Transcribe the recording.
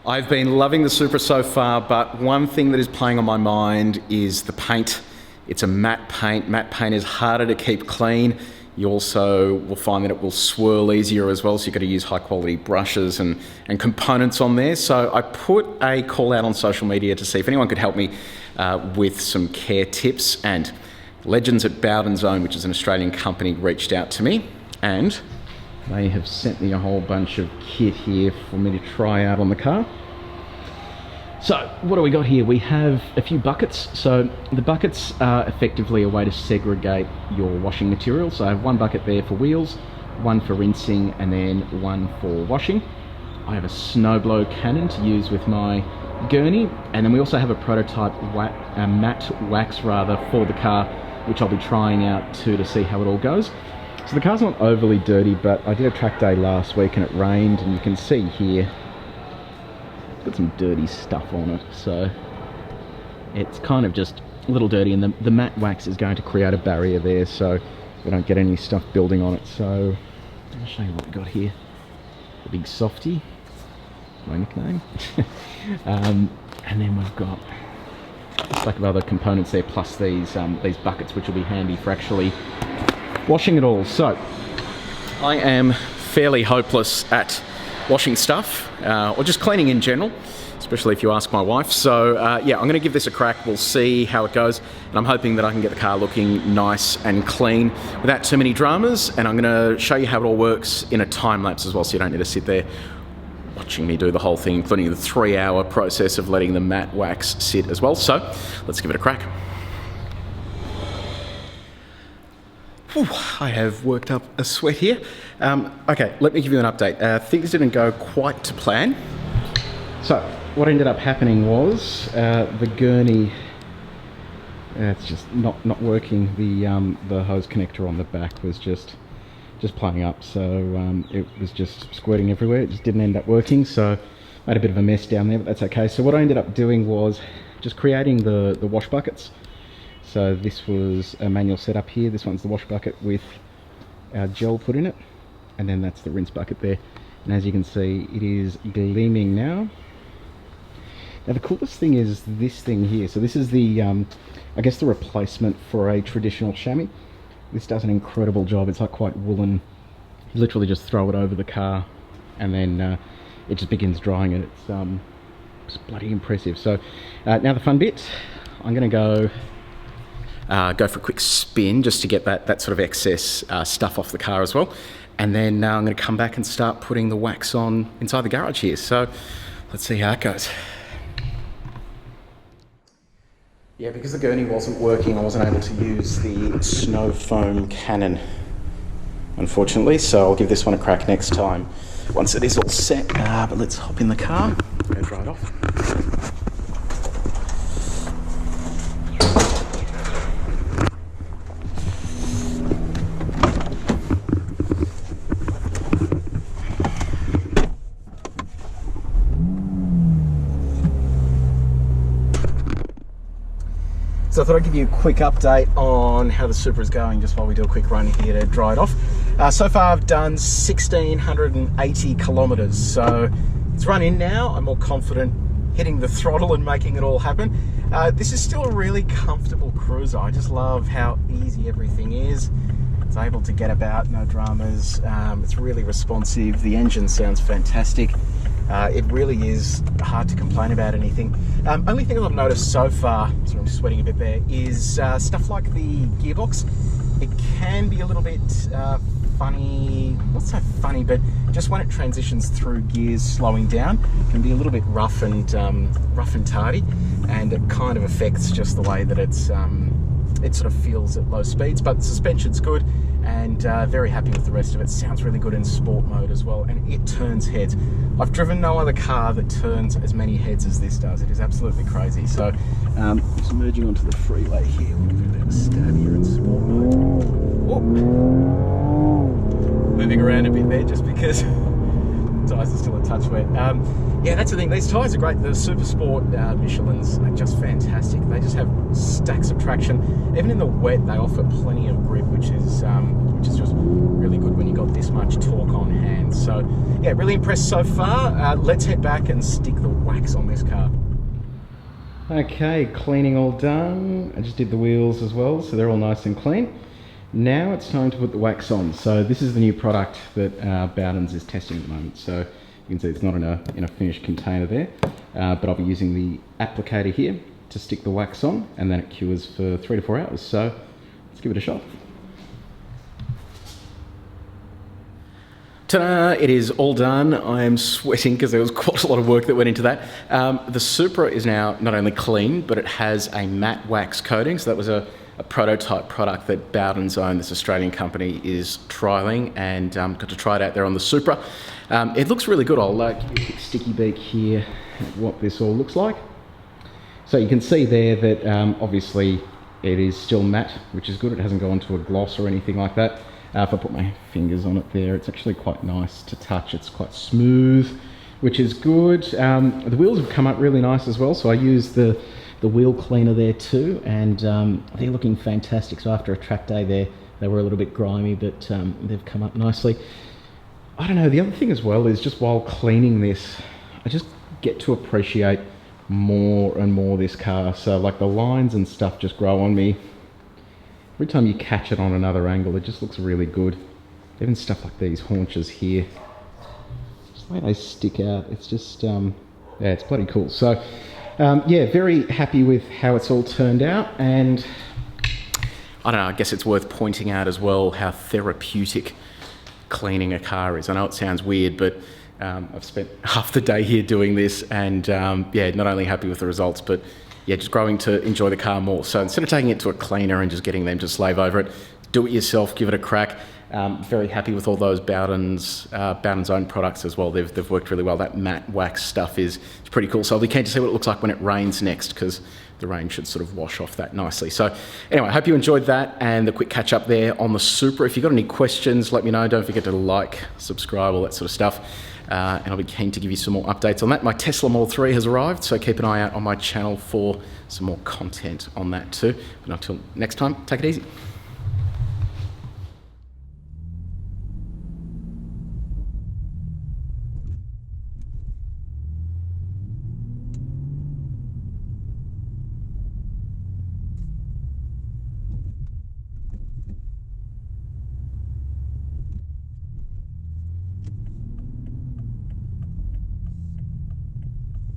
I've been loving the Supra so far, but one thing that is playing on my mind is the paint. It's a matte paint. Matte paint is harder to keep clean. You also will find that it will swirl easier as well, so you've got to use high quality brushes and components on there. So I put a call out on social media to see if anyone could help me with some care tips, and Legends at Bowden Zone, which is an Australian company, reached out to me, and they have sent me a whole bunch of kit here for me to try out on the car. So what do we got here? We have a few buckets. So the buckets are effectively a way to segregate your washing material. So I have one bucket there for wheels, one for rinsing, and then one for washing. I have a snowblow cannon to use with my gurney, and then we also have a prototype matte wax for the car, which I'll be trying out too to see how it all goes. So the car's not overly dirty, but I did a track day last week and it rained, and you can see here it's got some dirty stuff on it, so it's kind of just a little dirty, and the matte wax is going to create a barrier there so we don't get any stuff building on it. So I'll show you what we got here. The big softie, my nickname. And then we've got a stack of other components there, plus these buckets, which will be handy for actually washing it all. So I am fairly hopeless at washing stuff or just cleaning in general, especially if you ask my wife. So yeah, I'm going to give this a crack. We'll see how it goes, and I'm hoping that I can get the car looking nice and clean without too many dramas. And I'm going to show you how it all works in a time lapse as well, so you don't need to sit there watching me do the whole thing, including the 3-hour process of letting the matte wax sit as well. So let's give it a crack. Whew, I have worked up a sweat here. Okay, let me give you an update. Things didn't go quite to plan. So what ended up happening was the gurney, it's just not working. The hose connector on the back was just playing up, so it was just squirting everywhere. It just didn't end up working, so I had a bit of a mess down there, but that's okay. So what I ended up doing was just creating the wash buckets. So this was a manual setup here. This one's the wash bucket with our gel put in it, and then that's the rinse bucket there. And as you can see, it is gleaming now. Now the coolest thing is this thing here. So this is the, I guess the replacement for a traditional chamois. This does an incredible job. It's like quite woolen. You literally just throw it over the car, and then it just begins drying it. It's bloody impressive. So now the fun bit, I'm gonna go for a quick spin just to get that sort of excess stuff off the car as well. And then I'm going to come back and start putting the wax on inside the garage here. So let's see how it goes. Yeah, because the gurney wasn't working, I wasn't able to use the snow foam cannon, unfortunately. So I'll give this one a crack next time once it is all set. But let's hop in the car, go dry it off. So I thought I'd give you a quick update on how the Supra is going just while we do a quick run here to dry it off. So far I've done 1,680 kilometers, so it's run in now. I'm more confident hitting the throttle and making it all happen. This is still a really comfortable cruiser. I just love how easy everything is. It's able to get about, no dramas. It's really responsive. The engine sounds fantastic. It really is hard to complain about anything. Only thing I've noticed so far, so I'm sweating a bit there, is stuff like the gearbox. It can be a little bit funny, not so funny, but just when it transitions through gears slowing down, it can be a little bit rough and tardy, and it kind of affects just the way that it sort of feels at low speeds. But the suspension's good, and very happy with the rest of it. Sounds really good in sport mode as well, and it turns heads. I've driven no other car that turns as many heads as this does. It is absolutely crazy. So just merging onto the freeway here, we're going to have a stab here in sport mode. Whoop. Moving around a bit there just because Tyres are still a touch wet. Yeah, that's the thing. These tyres are great. The Super Sport Michelins are just fantastic. They just have stacks of traction. Even in the wet, they offer plenty of grip, which is just really good when you've got this much torque on hand. So, yeah, really impressed so far. Let's head back and stick the wax on this car. Okay, cleaning all done. I just did the wheels as well, so they're all nice and clean. Now it's time to put the wax on. So this is the new product that Bowden's is testing at the moment. So you can see it's not in a finished container there, but I'll be using the applicator here to stick the wax on, and then it cures for 3 to 4 hours. So let's give it a shot. Ta-da! It is all done. I am sweating because there was quite a lot of work that went into that. The Supra is now not only clean, but it has a matte wax coating. So that was a prototype product that Bowden's own, this Australian company, is trialling, and got to try it out there on the Supra. It looks really good. I'll give a quick sticky beak here at what this all looks like. So you can see there that obviously it is still matte, which is good. It hasn't gone to a gloss or anything like that. If I put my fingers on it there, it's actually quite nice to touch. It's quite smooth, which is good. The wheels have come up really nice as well, so I used the wheel cleaner there too, and they're looking fantastic. So after a track day there, they were a little bit grimy, but they've come up nicely. I don't know, the other thing as well is just while cleaning this, I just get to appreciate more and more this car. So like the lines and stuff just grow on me. Every time you catch it on another angle, it just looks really good. Even stuff like these haunches here, just the way they stick out, it's just, yeah, it's bloody cool. So, yeah, very happy with how it's all turned out. And I don't know, I guess it's worth pointing out as well how therapeutic cleaning a car is. I know it sounds weird, but I've spent half the day here doing this, and yeah, not only happy with the results, but yeah, just growing to enjoy the car more. So instead of taking it to a cleaner and just getting them to slave over it, do it yourself, give it a crack. Very happy with all those Bowden's own products as well. They've worked really well. That matte wax stuff is pretty cool. So I'll be keen to see what it looks like when it rains next, because the rain should sort of wash off that nicely. So anyway, I hope you enjoyed that and the quick catch up there on the Supra. If you've got any questions, let me know. Don't forget to like, subscribe, all that sort of stuff. And I'll be keen to give you some more updates on that. My Tesla Model 3 has arrived, so keep an eye out on my channel for some more content on that too. But until next time, take it easy.